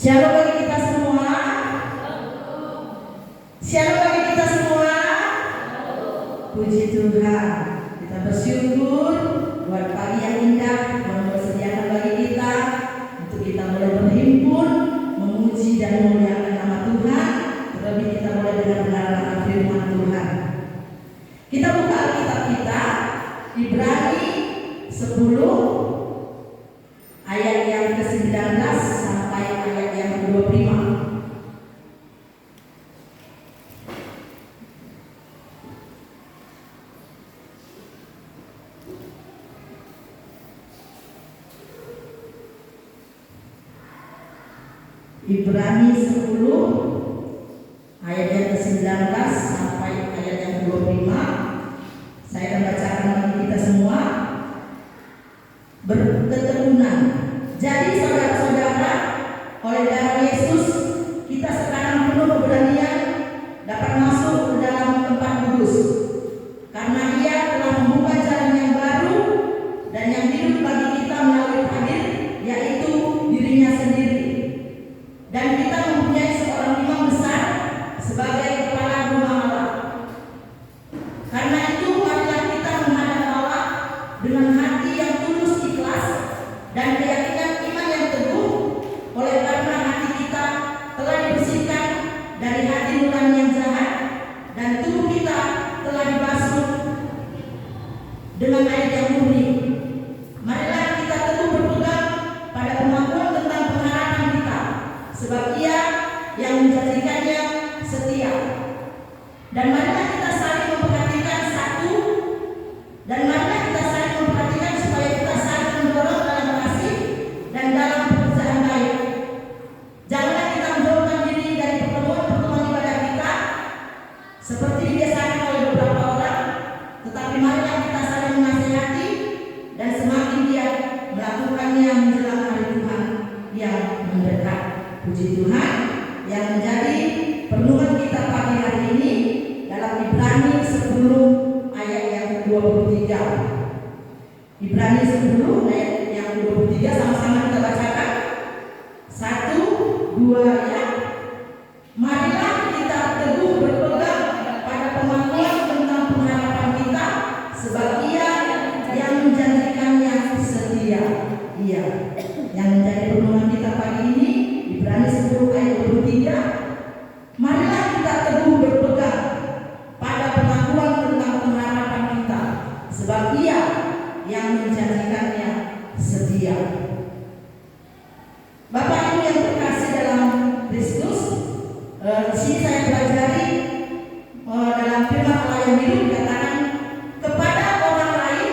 Shalom bagi kita semua. Shalom bagi kita semua. Puji Tuhan. Kita bersyukur buat pagi yang indah yang bersediakan bagi kita untuk kita boleh berhimpun, memuji dan memuliakan nama Tuhan. Terlebih kita boleh dengar firman Tuhan. Kita buka Alkitab kita Ibrani 10 ayat yang ke-19 sampai ayat yang ke-25. Ibrani 10 ayat yang ke-19 sampai ayat yang ke-25. Saya akan bacakan bagi kita semua. Berketeguhan. Jadi saudara-saudara, oleh darah Yesus kita sekarang penuh keberanian dapat masuk ke dalam tempat kudus, karena Ia telah membuka jalan yang baru dan yang hidup bagi kita melalui hadir, yaitu dirinya sendiri. Dan kita mempunyai seorang imam besar sebagai kepala rumah Allah. Karena itu marilah kita menghadap Allah dengan hati yang tulus ikhlas dan keyakinan iman yang teguh, oleh karena hati kita telah dibersihkan dari hati nurani yang jahat dan tubuh kita telah dibasuh dengan air yang murni. Marilah kita teguh berpegang pada pengakuan tentang pengharapan kita, sebab Ia yang menjanjikannya setia. Dan marilah kita saling memperhatikan satu, dan marilah kita saling memperhatikan supaya kita saling mendorong dalam kasih dan dalam pekerjaan baik. Janganlah kita menjauhkan diri dari pertemuan-pertemuan ibadah kita seperti dibiasakan oleh beberapa orang, tetapi marilah kita saling menasihati dan semakin giat melakukannya menjelang hari Tuhan yang mendekat. Puji Tuhan, yang menjadi renungan kita pagi hari ini dalam Ibrani 10 ayat yang ke-23. Ibrani 10 ayat yang ke-23, sama-sama kita bacakan. 1, 2 ya. Marilah kita teguh berpegang pada pengakuan tentang pengharapan kita, sebab Ia yang menjanjikannya setia. Iya, yang menjadi renungan kita pagi ini Ibrani 10 ayat 23. Marilah kita teguh berpegang pada pengakuan tentang pengharapan kita, sebab Ia yang menjanjikannya setia. Bapak Ibu yang terkasih dalam Kristus, di sini saya pelajari dalam firman Allah yang hidup dikatakan, kepada orang lain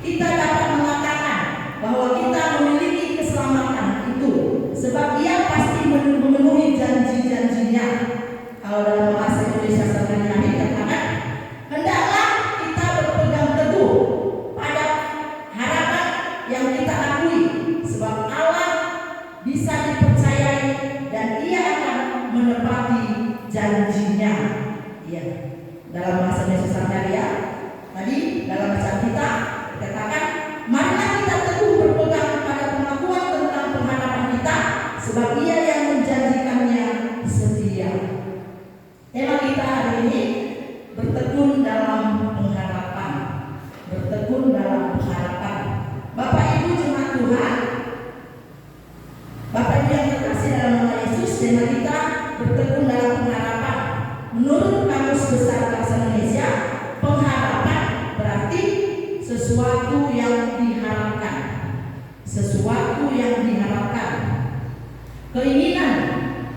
kita dapat mengatakan bahwa kita memiliki keselamatan itu, sebab Ia pasti memenuhi janji-janjinya. Kalau dalam bahasa Indonesia sehari-hari dikatakan, hendaklah kita berpegang teguh pada harapan yang kita akui, sebab Allah bisa dipercayai dan Ia akan menepati janjinya. Iya, dalam bahasa Indonesia sehari-hari ya. Tadi dalam bacaan kita dikatakan, marilah kita teguh berpegang pada pengakuan tentang pengharapan kita, sebab Ia yang menjanjikannya setia. Tema kita hari ini bertekun dalam pengharapan. Bertekun dalam pengharapan. Bapak Ibu jemaat Tuhan, Bapak Ibu yang terkasih dalam nama Yesus, tema kita bertekun dalam pengharapan. Menurut Kamus Besar Bahasa Indonesia, pengharapan berarti sesuatu yang diharapkan. Sesuatu yang diharapkan. Keinginan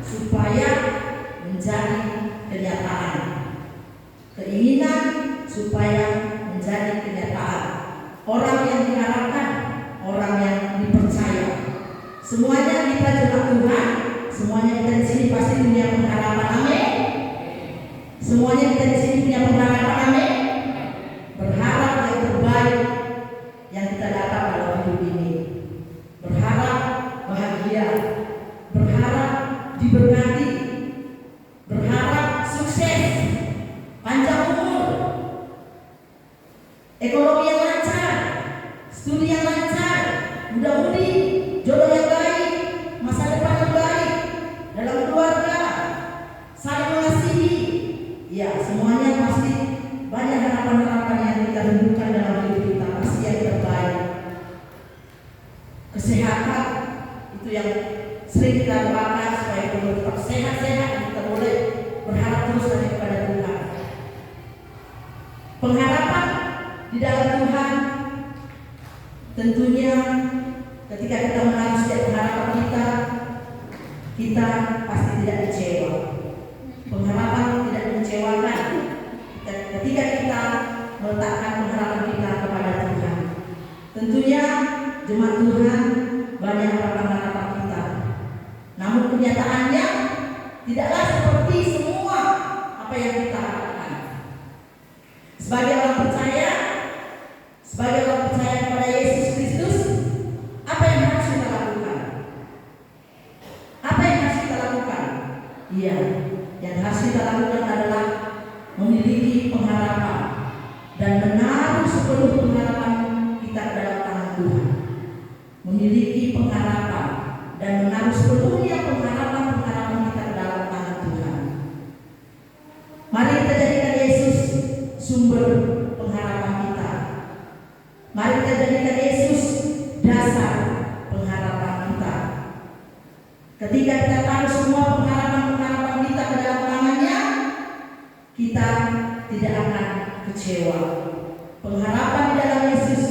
supaya menjadi kenyataan. Keinginan supaya menjadi kenyataan. Orang yang diharapkan, orang yang dipercaya. Semuanya kita jemaat Tuhan, semuanya kita di sini pasti punya pengharapan, amin. Semuanya kita di sini punya pengharapan, amin. Berharap yang terbaik yang kita dapat dalam hidup ini. Berharap bahagia, berharap diberkati, berharap sukses, panjang umur, ekonomi yang lancar, studi yang lancar, mudah-mudi, jodoh yang baik, masa depan yang baik, yang sering kita doakan supaya kita tetap sehat-sehat, kita boleh berharap terus hanya kepada Tuhan. Pengharapan di dalam Tuhan tentunya ketika kita menaruh setiap pengharapan kita pasti tidak kecewa. Pengharapan tidak mengecewakan ketika kita meletakkan pengharapan kita kepada Tuhan. Tentunya jemaat Tuhan banyak harapan-harapan kita, namun kenyataannya tidaklah seperti semua apa yang kita harapkan. Sebagai orang percaya kepada Yesus Kristus, apa yang harus kita lakukan? Apa yang harus kita lakukan? Iya, yang harus kita lakukan adalah memiliki pengharapan dan menaruh sepenuh pengharapan kita ke dalam tangan Tuhan. Memiliki pengharapan dan menaruh sepenuhnya pengharapan kita ke dalam tangan Tuhan. Mari kita jadikan Yesus sumber pengharapan kita. Mari kita jadikan Yesus dasar pengharapan kita. Ketika kita taruh semua pengharapan kita ke dalam tangannya, kita tidak akan kecewa. Pengharapan di dalam Yesus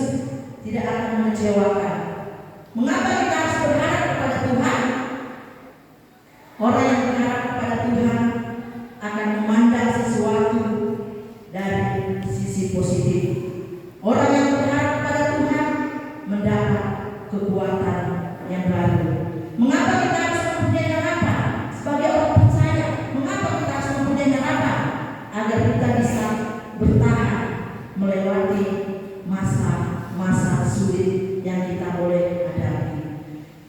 tidak akan mengecewakan. Mengapa kita harus berharap kepada Tuhan? Orang yang berharap kepada Tuhan akan memandang sesuatu dari sisi positif. Orang yang berharap kepada Tuhan mendapat kekuatan yang baru. Mengapa kita harus mempunyai harapan sebagai orang percaya? Mengapa kita harus mempunyai harapan? Agar kita bisa bertahan melewati masa-masa sulit yang kita boleh hadapi.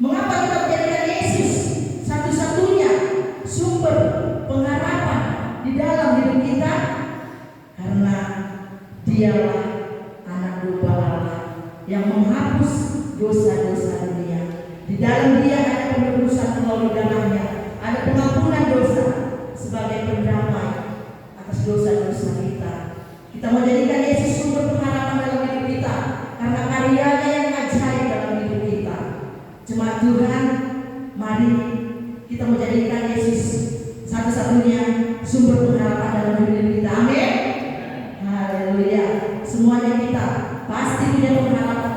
Mengapa kita menjadikan Yesus satu-satunya sumber pengharapan di dalam hidup kita? Karena Dialah anak domba Allah yang menghapus dosa-dosa dunia. Di dalam Dia ada penebusan melalui darahnya, ada pengampunan dosa sebagai pendamai atas dosa-dosa kita. Kita mau jadikan Yesus sumber pengharapan dalam hidup kita karena karyanya yang ajaib dalam hidup kita. Jemaat Tuhan, mari kita mau jadikan Yesus satu-satunya sumber pengharapan dalam hidup kita. Amin. Haleluya. Semuanya kita pasti punya pengharapan.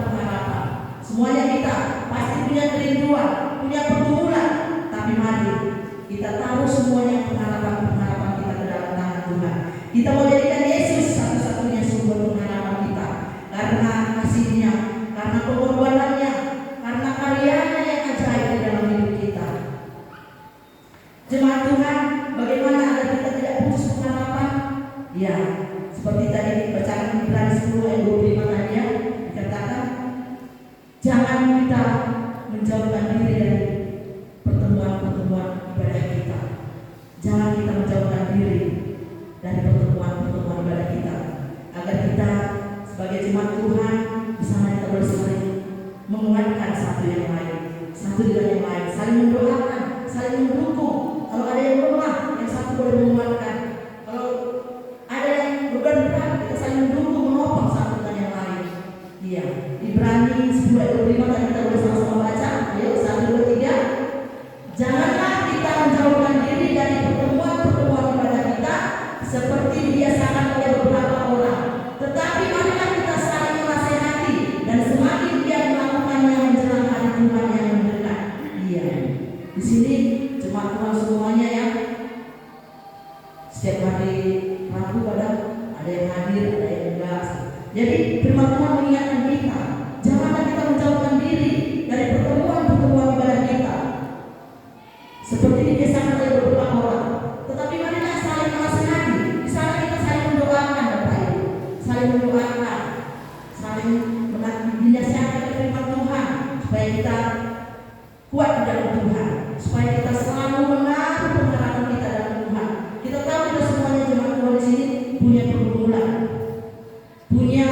Semuanya kita pasti punya kerinduan, punya pergumulan. Tapi mari kita taruh semuanya pengharapan kita ke dalam tangan Tuhan. Kita mau jadikan Yesus satu-satunya sumber pengharapan kita karena kasih-Nya, karena pengorbanannya, karena karyanya yang ajaib di dalam hidup kita. Jemaat Tuhan, bagaimana agar kita tidak putus pengharapan? Ya, seperti tadi dibacakan Ibrani 10 ayat 25 tadi ya, dikatakan jangan kita menjauhkan diri dari pertemuan-pertemuan ibadah kita. Jangan kita menjauhkan diri dari pertemuan-pertemuan ibadah kita, agar kita sebagai jemaat Tuhan bersama kita bersama menguatkan satu yang lain, satu dengan yang lain, saling mendoakan, saling mendukung. Kalau ada yang lemah, yang satu boleh menguatkan. Kalau ada yang beban berat, kita saling mendukung, menopang satu dengan yang lain. Iya, Ibrani 10 ayat 25 tadi kita boleh sama-sama baca. Ayo 1, 2, 3. Janganlah kita menjauhkan diri dari pertemuan-pertemuan ibadah kita seperti dibiasakan oleh beberapa orang, tetapi marilah kita saling menasihati dan semakin giat melakukannya menjelang hari Tuhan yang mendekat. Iya, di sini jemaat Tuhan semuanya ya, setiap hari Rabu ada yang hadir, ada yang enggak. Jadi firman Tuhan mengingatkan kita, janganlah kita menjauhkan diri dari pertemuan-pertemuan ibadah kita seperti dibiasakan oleh beberapa orang, tetapi marilah saling menasihati. Di sana kita saling mendoakan, Bapak Ibu, saling mendoakan, saling dinasihatkan oleh firman Tuhan supaya kita kuat di dalam Tuhan, supaya kita selalu menaruh pengharapan kita dalam Tuhan. Kita tahu kita semuanya jemaat Tuhan di sini punya pergumulan, punya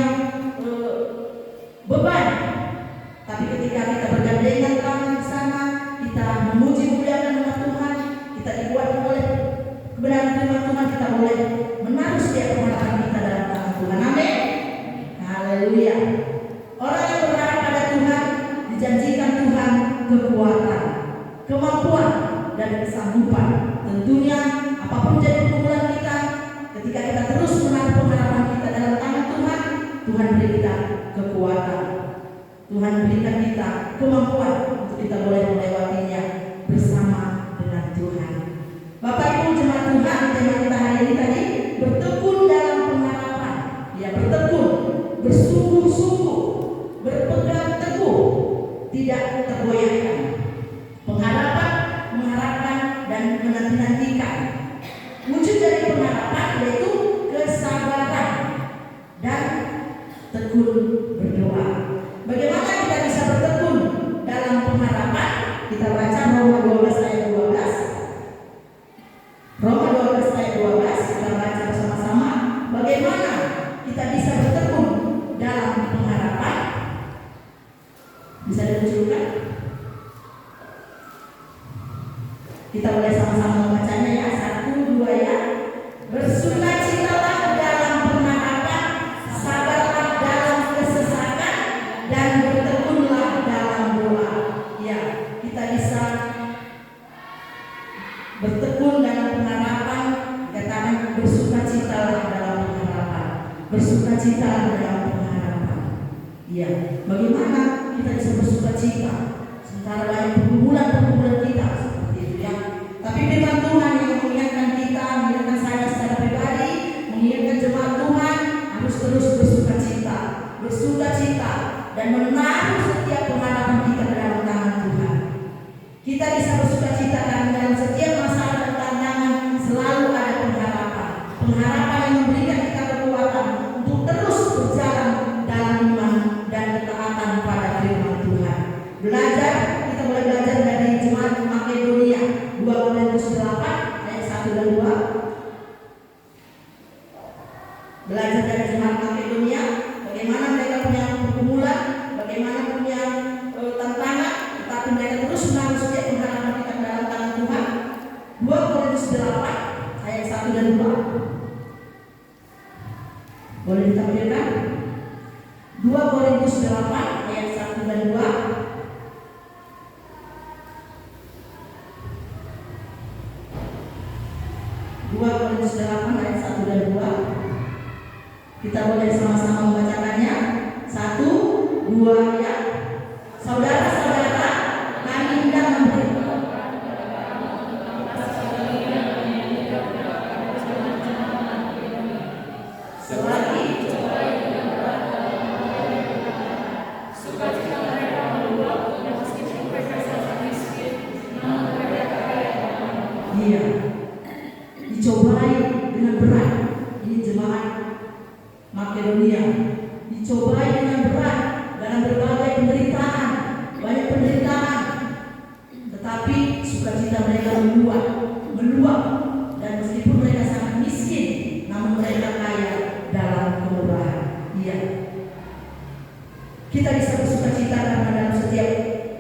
kemampuan, dan kesanggupan. Tentunya apapun jadi pergumulan kita, ketika kita terus menaruh pengharapan kita dalam tangan Tuhan, Tuhan beri kita kekuatan, Tuhan berikan kita kemampuan untuk kita boleh melewatinya bersama dengan Tuhan. Bapak Ibu jemaat Tuhan, tema kita hari ini tadi bertekun dalam pengharapan. Ya, bertekun, bersungguh-sungguh, berpegang teguh, tidak tergoyahkan. Pengharapan, mengharapkan, dan menanti-nantikan. Wujud dari pengharapan yaitu kesabaran dan tekun berdoa. Bagaimana kita bisa bertekun dalam pengharapan? Kita baca Roma 12 ayat 12. Roma 12 ayat 12, kita baca bersama-sama. Bagaimana kita bisa bertekun dalam pengharapan? Bisa dimunculkan? Kita boleh sama-sama membacanya ya. 1, 2 ya. Bersukacitalah dalam pengharapan, sabarlah dalam kesesakan, dan bertekunlah dalam doa. Ya, kita bisa bertekun dalam pengharapan. Katakan bersukacitalah dalam pengharapan. Bersukacitalah dalam pengharapan. Ya, bagaimana kita bisa bersukacita sementara banyak pergumulan-pergumulan kita seperti itu ya. Tapi firman Tuhan yang mengingatkan kita, mengingatkan saya secara pribadi, mengingatkan jemaat Tuhan harus terus bersukacita, dan menaruh setiap pengharapan kita ke dalam tangan Tuhan. Kita bisa bersukacita karena dalam setiap masalah dan tantangan selalu ada pengharapan. Pengharapan yang memberikan kita kekuatan untuk terus berjalan dalam iman dan ketaatan pada firman Tuhan. Belajar, kita boleh belajar dari jemaat Makedonia 2 Korintus 8 ayat 1 dan 2. Belajar dari jemaat Makedonia, bagaimana mereka punya pergumulan, bagaimana punya tantangan, tetapi mereka terus menaruh setiap pengharapan kita dalam tangan Tuhan. 2 Korintus 8 ayat 1 dan 2. Boleh ditampilkan? 2 Korintus 8 ayat 1 dan 2. Korintus 8 ayat 1 dan 2. Kita boleh sama-sama membacakannya. 1, 2 ya. Saudara-saudara, kami hendak memberi selagi sukacita mereka meluap, meskipun mereka sangat miskin, namun mereka kaya. Iya, dicobai dengan berat. Ini jemaat Makedonia dicobai dengan berat dalam berbagai penderitaan, banyak penderitaan, tetapi sukacita mereka meluap, dan meskipun mereka sangat miskin, namun mereka kaya dalam kemurahan. Iya, kita bisa bersukacita karena dalam setiap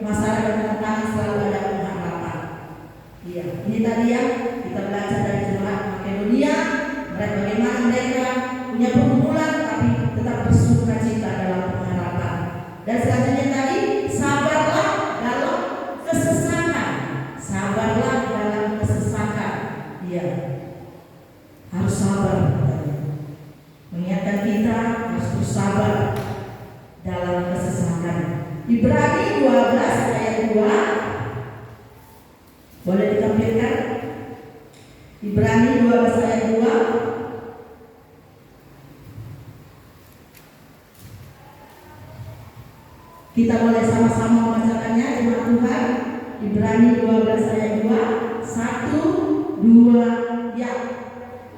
masalah dan tantangan selalu ada pengharapan. Iya, ini tadi ya kita belajar dari jemaat Makedonia, bagaimana mereka punya pergumulan tapi tetap bersukacita dalam pengharapan. Dan selanjutnya tadi, sabarlah dalam kesesakan. Sabarlah dalam kesesakan. Iya, harus sabar. Mengingatkan kita harus bersabar dalam kesesakan. Ibrani 12 ayat 2. Boleh ditampilkan? Ibrani 12 ayat 2. Kita boleh sama-sama membacakannya jemaat Tuhan. Ibrani 12 ayat 2. 1, 2 ya.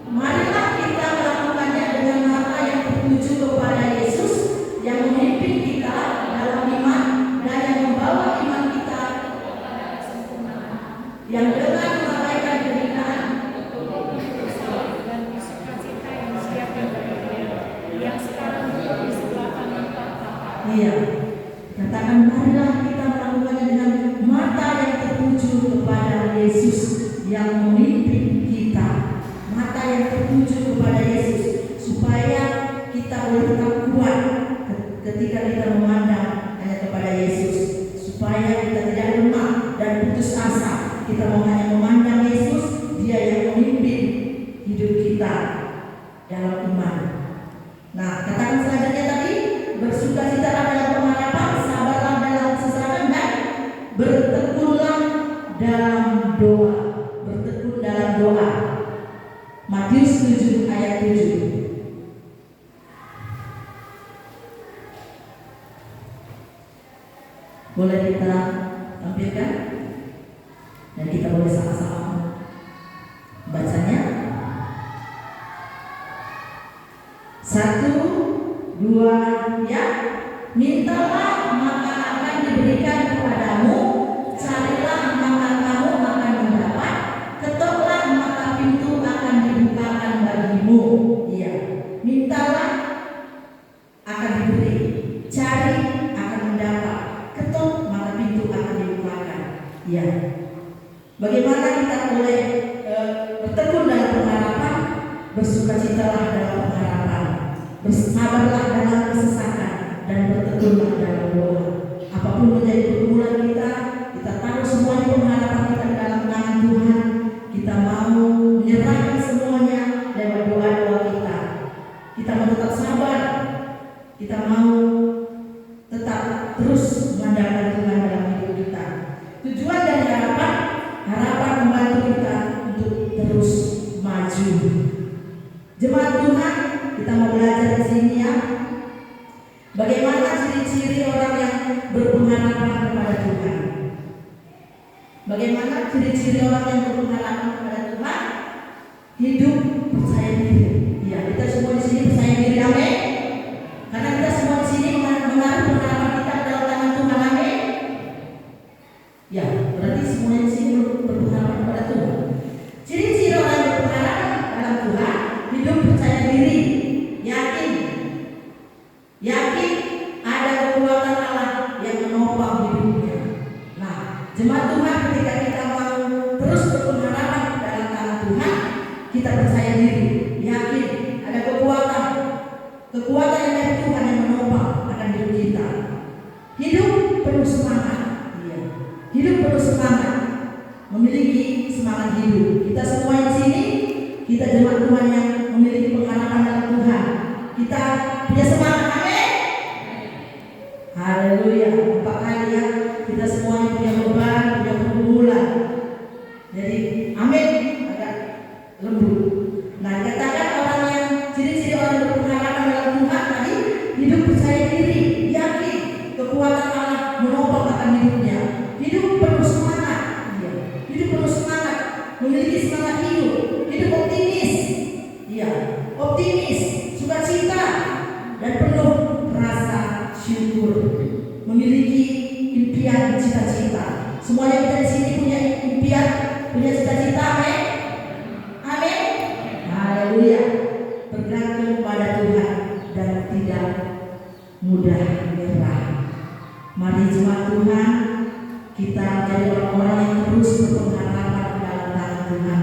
Marilah kita melakukannya dengan mata yang tertuju kepada Yesus yang memimpin kita dalam iman dan yang membawa iman kita kepada kesempurnaan, yang dengan mengabaikan kehinaan dan sukacita yang disiapkan bagi Dia yang sekarang duduk di sebelah kanan tahta. Iya, katakan marilah kita melakukannya dengan mata yang tertuju kepada Yesus yang memimpin kita. Mata yang tertuju kepada Yesus supaya kita boleh tetap kuat ketika kita memandang hanya kepada Yesus, supaya kita tidak lemah dan putus asa dalam doa, bertekun dalam doa. Matius 7 ayat 7. Boleh kita tampilkan? Dan kita boleh sama-sama bacanya. 1, 2, ya. Mintalah maka akan diberikan kepadamu, carilah maka kamu akan mendapat, ketoklah maka pintu akan dibukakan bagimu. Iya, mintalah akan diberi, cari akan mendapat, ketok maka pintu akan dibukakan. Iya. Bagaimana kita boleh bertekun dalam pengharapan, bersukacitalah dalam pengharapan, bersabarlah dalam kesesakan, dan bertekunlah dalam doa. Apapun menjadi pergumulan kita taruh semuanya pengharapan kita dalam tangan Tuhan. Kita mau menyerahkan semuanya lewat doa-doa kita. Kita mau tetap sabar, kita mau tetap terus mengandalkan Tuhan dalam hidup kita. Tujuan dari harapan membantu kita untuk terus maju. Jemaat Tuhan, kita mau belajar di sini ya. Bagaimana ciri-ciri orang yang berpengharapan kepada Tuhan? Bagaimana ciri-ciri orang yang berpengharapan kepada Tuhan? Hidup percaya diri. Ya, kita semua di sini percaya diri, amin. Karena kita semua di sini menaruh pengharapan kita dalam tangan Tuhan, amin. Ya, berarti semuanya di sini berpengharapan kepada Tuhan. Ciri-ciri orang yang berpengharapan dalam Tuhan: hidup percaya diri, yakin ada kekuatan Allah yang menopang hidupnya. Nah, jemaat Tuhan, ketika kita mau terus berpengharapan dalam tangan Tuhan, kita percaya diri, yakin ada kekuatan yang dari Tuhan yang menopang akan hidup kita. Hidup penuh semangat, hidup penuh semangat, memiliki semangat hidup. Kita semua di sini, kita jemaat Tuhan yang memiliki pengharapan dalam Tuhan. Kita punya semangat, amin. Haleluya. 4 kali ya, kita semuanya punya beban, punya pergumulan. Jadi amin, agak lembut. Nah, katakan orang yang ciri-ciri orang berpengharapan dalam Tuhan tadi: hidup percaya diri, yakin kekuatan Allah menopang akan hidupnya. Hidup penuh semangat, hidup penuh semangat, memiliki semangat hidup optimis, optimis, sukacita, dan penuh rasa syukur, memiliki impian, cita-cita. Semuanya kita di sini punya impian, punya cita-cita, amin. Amin. Haleluya. Bergantung pada Tuhan dan tidak mudah menyerah. Mari jemaat Tuhan, kita menjadi orang-orang yang terus berpengharapan dalam tangan Tuhan.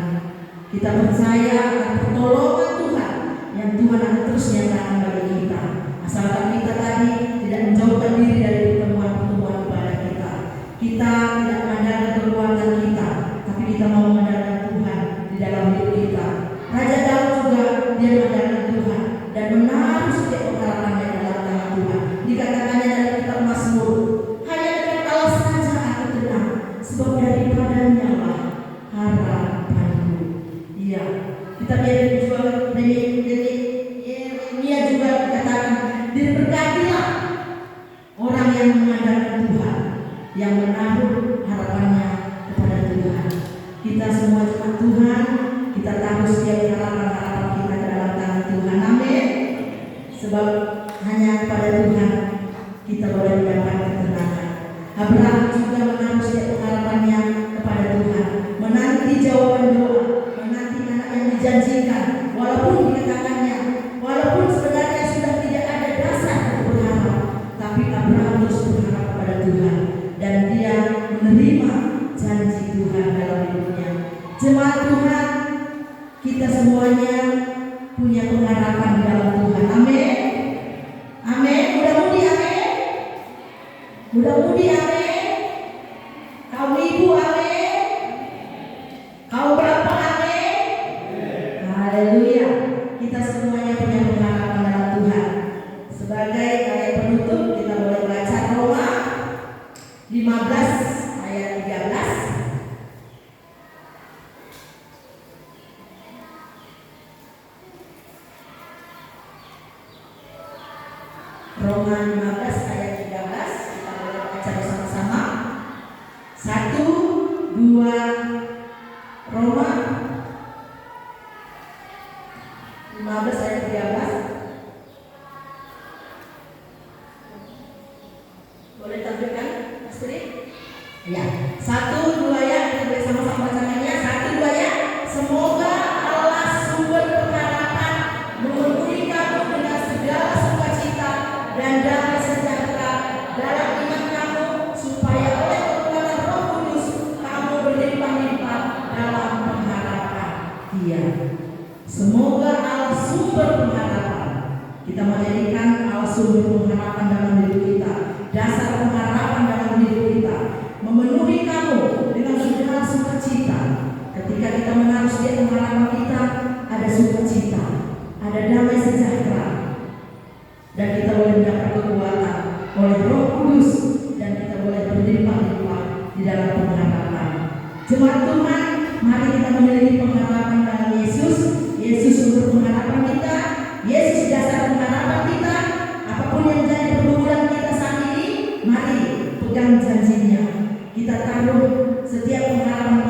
Kita percaya akan pertolongan Tuhan yang Tuhan akan terus nyatakan bagi kita. Asalkan kita tadi tidak menjauhkan diri dari pertemuan-pertemuan ibadah kita. Kita tidak mengandalkan kekuatan kita, tapi kita mau mengandalkan Tuhan di dalam hidup kita. Raja Daud juga dia mengandalkan Tuhan dan menaruh setiap pengharapannya dalam tangan Tuhan. Dikatakannya dalam kitab Mazmur, hanya dengan Allah saja aku tenang, sebab daripadanya lah harapanku. Iya, kita biar juga Yeremia juga dikatakan, diberkatilah orang yang mengandalkan Tuhan, yang menaruh harapannya kepada Tuhan. Kita semua jemaat Tuhan, kita taruh setiap harapan-harapan kita ke dalam tangan Tuhan, amin. Sebab hanya kepada Tuhan kita boleh mendapat ketenangan. Abraham juga menaruh setiap harapannya kepada Tuhan, menanti jawaban doa, menanti anak yang dijanjikan, walaupun dikatakannya, walaupun sebenarnya sudah tidak ada dasar untuk berharap, tapi Abraham terus berharap kepada Tuhan dan dia menerima janji Tuhan dalam hidupnya. Jemaat Tuhan, kita semuanya punya pengharapan dalam Tuhan, amin. Amin. Mudah-mudi, amin. Mudah-mudi, amin. Kaum ibu, amin. Kaum bapak, amin. Haleluya. Kita semuanya punya pengharapan dalam Tuhan. Sebagai ayat penutup, kita boleh baca Roma 15 ayat 13. Roma 15 ayat 13. Kita boleh baca bersama-sama. 1, 2, Roma 15 ayat 13. Boleh tampilkan, Mas Tri? Ya, 1, 2 ya, kita boleh sama-sama bacanya. 1, 2 ya. Semoga Allah sumber pengharapan memenuhi kamu dengan segala sukacita dan damai sejahtera dalam iman kamu, supaya oleh kekuatan Roh Kudus kamu berlimpah-limpah dalam pengharapan Dia. Semoga Allah sumber pengharapan. Kita menjadikan Allah sumber pengharapan dalam diri kita, dasar pengharapan dalam diri kita, memenuhi kamu dengan segala sukacita. Ketika kita menaruh Dia pengharapan kita, ada sukacita, ada damai sejahtera, dan kita boleh mendapat kekuatan oleh Roh Kudus, dan kita boleh berlimpah-limpah di dalam pengharapan. Jemaat Tuhan, mari kita memiliki pengharapan dalam Yesus. Yesus sumber pengharapan kita, Yesus dasar pengharapan kita. Apapun yang menjadi pergumulan kita saat ini, mari pegang janjinya. Kita taruh setiap pengharapan